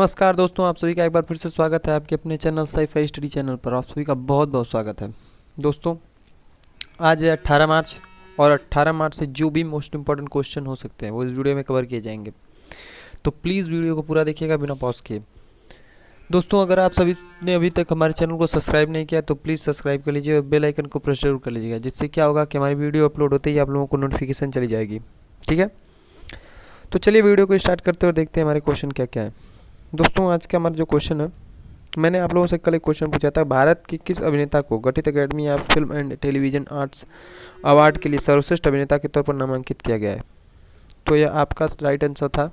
नमस्कार दोस्तों, आप सभी का एक बार फिर से स्वागत है आपके अपने चैनल साई-फाई स्टडी चैनल पर। आप सभी का बहुत बहुत स्वागत है दोस्तों। आज है 18 मार्च और 18 मार्च से जो भी मोस्ट इंपॉर्टेंट क्वेश्चन हो सकते हैं वो इस वीडियो में कवर किए जाएंगे, तो प्लीज़ वीडियो को पूरा देखिएगा बिना पॉज किए। दोस्तों, अगर आप सभी ने अभी तक हमारे चैनल को सब्सक्राइब नहीं किया तो प्लीज़ सब्सक्राइब कर लीजिए और बेल आइकन को प्रेस जरूर कर लीजिएगा, जिससे क्या होगा कि हमारी वीडियो अपलोड होते ही आप लोगों को नोटिफिकेशन चली जाएगी। ठीक है, तो चलिए वीडियो को स्टार्ट करते हैं और देखते हैं हमारे क्वेश्चन क्या क्या है। दोस्तों, आज का हमारा जो क्वेश्चन है, मैंने आप लोगों से कल एक क्वेश्चन पूछा था, भारत की किस अभिनेता को गठित academy of film and television arts award के लिए सर्वश्रेष्ठ अभिनेता के तौर पर नामांकित किया गया है। तो यह आपका राइट आंसर था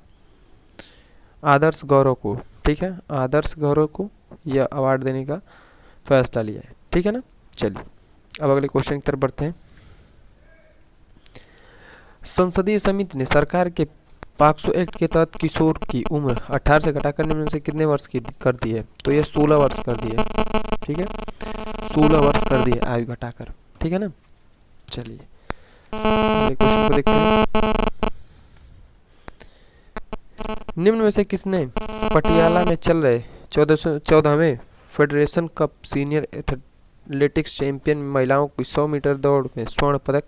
आदर्श गौरव को। ठीक है, आदर्श गौरव को यह अवार्ड देने का फैसला लिया है। ठीक है ना। चलिए अब अगले क्वेश्चन की तरफ बढ़ते हैं। संसदीय समिति ने सरकार के पॉक्सो एक्ट के तहत किशोर की उम्र 18 से घटाकर निम्न से कितने वर्ष की कर दी है? तो ये 16 वर्ष कर दी है। ठीक है, 16 वर्ष कर दी है आयु घटाकर। ठीक है ना। चलिए अगले क्वेश्चन को देखते हैं। निम्न में से किसने पटियाला में चल रहे 14वें federation cup senior athletics champion महिलाओं की 100 मीटर दौड़ में स्वर्ण पदक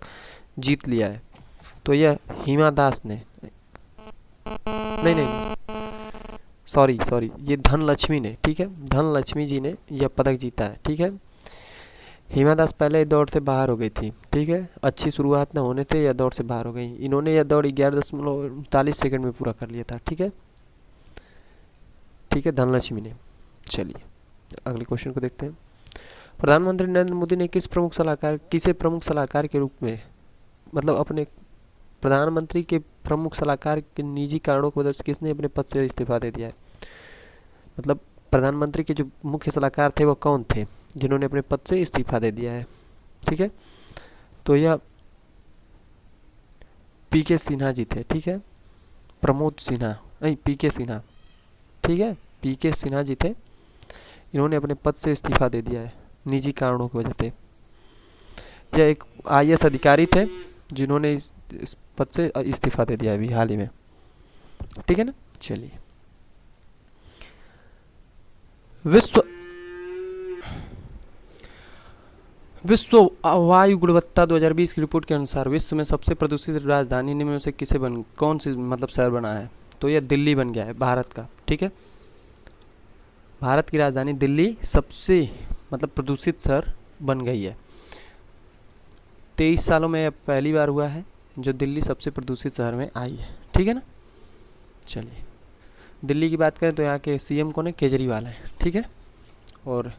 जीत लिया है? तो यह हिमा दास ने, नहीं, सॉरी, ये धनलक्ष्मी ने। ठीक है, धनलक्ष्मी जी ने यह पदक जीता है। ठीक है, हिमा दास पहले दौड़ से बाहर हो गई थी। ठीक है, अच्छी शुरुआत न होने से यह दौड़ से बाहर हो गई। इन्होंने यह दौड़ 11.39 सेकंड में पूरा कर लिया था। ठीक है, धनलक्ष्मी ने। चलिए अगले क्वेश्चन को देखते हैं। प्रधानमंत्री नरेंद्र मोदी ने किसे प्रमुख सलाहकार के रूप में, मतलब अपने प्रधानमंत्री के प्रमुख सलाहकार के निजी कारणों की वजह से किसने अपने पद से इस्तीफा दे दिया है? मतलब प्रधानमंत्री के जो मुख्य सलाहकार थे वो कौन थे जिन्होंने अपने पद से इस्तीफा दे दिया है? ठीक है, तो यह पीके सिन्हा जी थे। ठीक है, प्रमोद सिन्हा नहीं, पीके सिन्हा। ठीक है, पीके सिन्हा जी थे। इन्होंने अपने पद से इस्तीफा दे दिया है निजी कारणों की वजह से। यह एक आईएएस अधिकारी थे जिन्होंने इस पद से इस्तीफा दे दिया अभी हाल ही में। ठीक है ना। चलिए विश्व वायु गुणवत्ता 2020 की रिपोर्ट के अनुसार विश्व में सबसे प्रदूषित राजधानी निम्न में से कौन सी मतलब शहर बना है? तो यह दिल्ली बन गया है, भारत का। ठीक है, भारत की राजधानी दिल्ली सबसे मतलब प्रदूषित शहर बन गई है। 23 सालों में यह पहली बार हुआ है जो दिल्ली सबसे प्रदूषित शहर में आई है। ठीक है ना। चलिए दिल्ली की बात करें तो यहाँ के सीएम कौन है? केजरीवाल है। ठीक है, और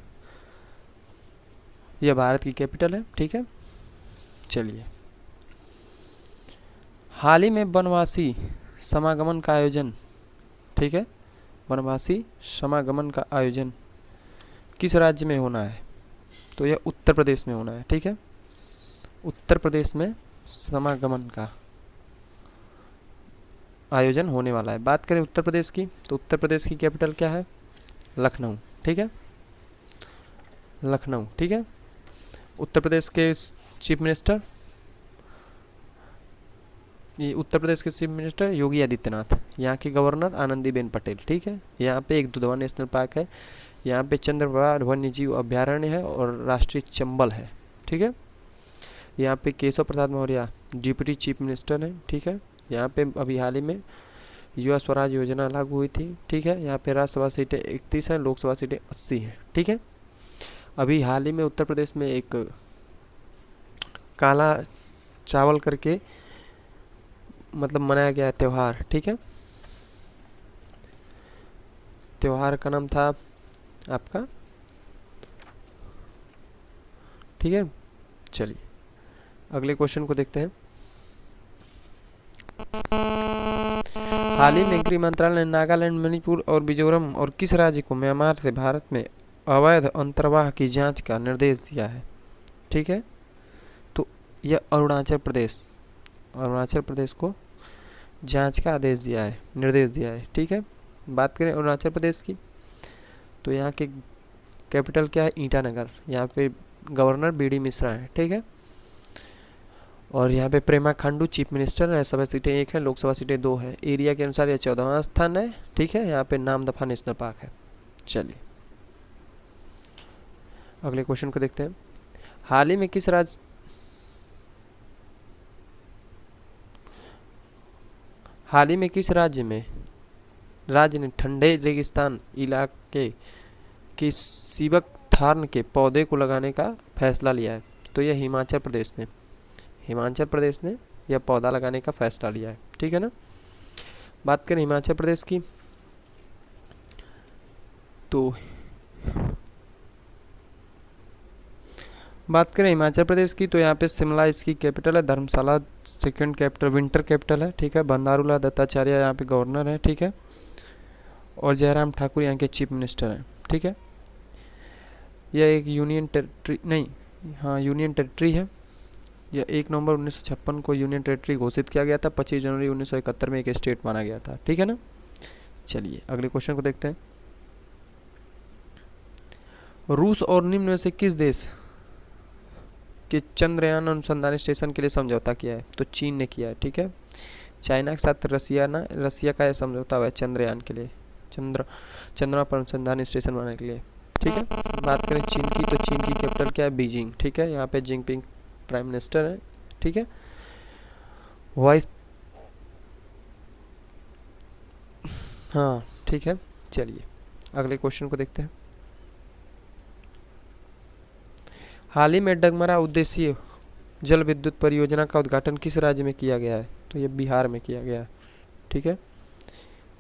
यह भारत की कैपिटल है। ठीक है, चलिए हाल ही में वनवासी समागमन का आयोजन, ठीक है, वनवासी समागमन का आयोजन किस राज्य में होना है? तो यह उत्तर प्रदेश में होना है। ठीक है, उत्तर प्रदेश में समागमन का आयोजन होने वाला है। बात करें उत्तर प्रदेश की तो उत्तर प्रदेश की कैपिटल क्या है? लखनऊ। ठीक है, लखनऊ। ठीक है, उत्तर प्रदेश के चीफ मिनिस्टर, ये उत्तर प्रदेश के चीफ मिनिस्टर योगी आदित्यनाथ। यहाँ की गवर्नर आनंदीबेन पटेल। ठीक है, यहाँ पे एक दुधवा नेशनल पार्क है, यहाँ पे चंद्रप्रभा वन्यजीव अभ्यारण्य है और राष्ट्रीय चंबल है। ठीक है, यहाँ पे Keshav Prasad Maurya deputy chief minister हैं। ठीक है, यहाँ पे अभी हाल ही में युवा स्वराज योजना लागू हुई थी। ठीक है, यहाँ पे राज्यसभा सीटें 31 हैं, लोकसभा सीटें 80 हैं। ठीक है, अभी हाल ही में उत्तर प्रदेश में एक काला चावल करके मतलब मनाया गया त्यौहार। ठीक है, त्यौहार का नाम था आपका, ठीक है। चलिए अगले क्वेश्चन को देखते हैं। हाल ही में गृह मंत्रालय ने नागालैंड, मणिपुर और मिजोरम और किस राज्य को म्यांमार से भारत में अवैध अंतर्वाह की जांच का निर्देश दिया है? ठीक है, तो यह अरुणाचल प्रदेश को जांच का निर्देश दिया है। ठीक है, बात करें अरुणाचल प्रदेश की तो यहाँ के कैपिटल क्या है? ईटानगर। यहाँ पे गवर्नर बीडी मिश्रा है। ठीक है, और यहाँ पे प्रेमा खांडू चीफ मिनिस्टर, राज्यसभा सीटें 1 है, लोकसभा सीटें 2 है। एरिया के अनुसार यह 14वां स्थान है, ठीक है। यहाँ पे नामदफा नेशनल पार्क है। चलिए अगले क्वेश्चन को देखते हैं। हाल ही में किस राज्य ने ठंडे रेगिस्तान इलाके की सीबक थार्न के पौधे को लगाने का फैसला लिया है? तो यह हिमाचल प्रदेश ने यह पौधा लगाने का फैसला लिया है, ठीक है ना। बात करें हिमाचल प्रदेश की, तो यहाँ पे शिमला इसकी कैपिटल है, धर्मशाला सेकंड कैपिटल, विंटर कैपिटल है, ठीक है। बंदारूलाल दत्ताचार्य यहाँ पे गवर्नर है, ठीक है। और जयराम ठाकुर यहाँ के चीफ मिनिस्टर हैं, ठीक है। यह एक यूनियन टेरिटरी है। यह 1 नवंबर 1956 को यूनियन टेरिटरी घोषित किया गया था। 25 जनवरी 1971 में एक स्टेट माना गया था, ठीक है ना। चलिए अगले क्वेश्चन को देखते हैं। रूस और निम्न में से किस देश के चंद्रयान अनुसंधान स्टेशन के लिए समझौता किया है? तो चीन ने किया है, ठीक है। चाइना के साथ रसिया का यह समझौता हुआ है चंद्रयान के लिए, चंद्रमा पर अनुसंधान स्टेशन बनाने के लिए, ठीक है। बात करें चीन की, तो चीन की कैपिटल क्या है? बीजिंग, ठीक है। यहाँ पे जिनपिंग प्राइम मिनिस्टर है, ठीक है। हाँ ठीक है। चलिए अगले क्वेश्चन को देखते हैं। हाल ही में डगमरा उद्देश्य जल विद्युत परियोजना का उद्घाटन किस राज्य में किया गया है? तो ये बिहार में किया गया है, ठीक है।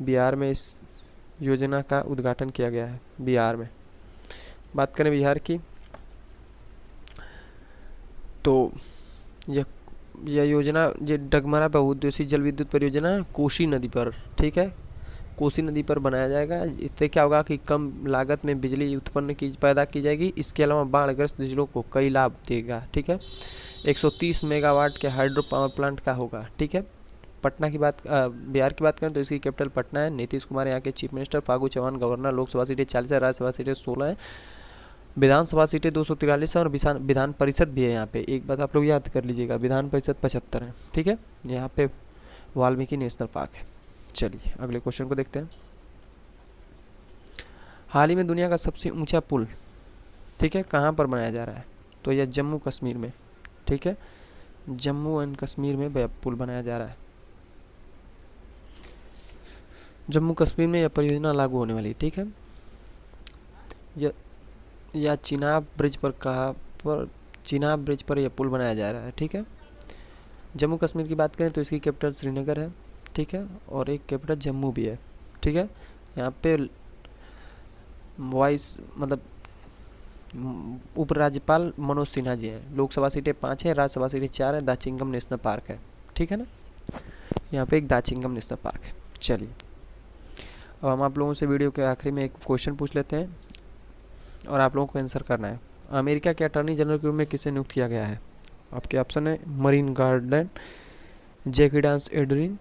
बिहार में इस योजना का उद्घाटन किया गया है, बिहार में। बात करें बिहार की, तो यह योजना, ये डगमरा बहुउद्देशीय जल विद्युत परियोजना कोसी नदी पर, ठीक है, कोसी नदी पर बनाया जाएगा। इससे क्या होगा कि कम लागत में बिजली पैदा की जाएगी। इसके अलावा बाढ़ग्रस्त जिलों को कई लाभ देगा, ठीक है। 130 मेगावाट के हाइड्रो पावर प्लांट का होगा, ठीक है। बिहार की बात करें तो इसकी कैपिटल पटना है। नीतीश कुमार यहाँ के chief minister, Phagu Chauhan governor. Lok Sabha सीटें 40 है, राज्यसभा सीटें 16 है, विधानसभा सीटें 243 है और विधान परिषद भी है। यहाँ पे एक बात आप लोग याद कर लीजिएगा, विधान परिषद 75 है, ठीक है। यहाँ पे वाल्मीकि नेशनल पार्क है। चलिए अगले क्वेश्चन को देखते हैं। हाल ही में दुनिया का सबसे ऊंचा पुल, ठीक है, कहाँ पर बनाया जा रहा है? तो यह जम्मू कश्मीर में, ठीक है, जम्मू एंड कश्मीर में पुल बनाया जा रहा है। जम्मू कश्मीर में यह परियोजना लागू होने वाली है, ठीक है। यह चिनाब ब्रिज पर यह पुल बनाया जा रहा है, ठीक है। जम्मू कश्मीर की बात करें तो इसकी कैपिटल श्रीनगर है, ठीक है, और एक कैपिटल जम्मू भी है, ठीक है। यहाँ पे उपराज्यपाल मनोज सिन्हा जी हैं। लोकसभा सीटें 5 है, राज्यसभा सीटें 4 है। दाचिंगम नेशनल पार्क है, ठीक है ना। यहाँ पे एक दाचिंगम नेशनल पार्क है। चलिए अब हम आप लोगों से वीडियो के आखिरी में एक क्वेश्चन पूछ लेते हैं और आप लोगों को आंसर करना है। अमेरिका के अटॉर्नी जनरल के रूप में किसे नियुक्त किया गया है? आपके ऑप्शन है मरीन गार्डन, जैकी डांस एडरिन,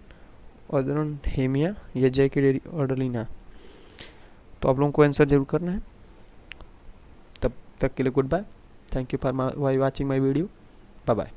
ऑर्डन हेमिया या जैकी ऑर्डलिना। तो आप लोगों को आंसर जरूर करना है। तब तक के लिए goodbye. Thank you for watching my video. Bye bye.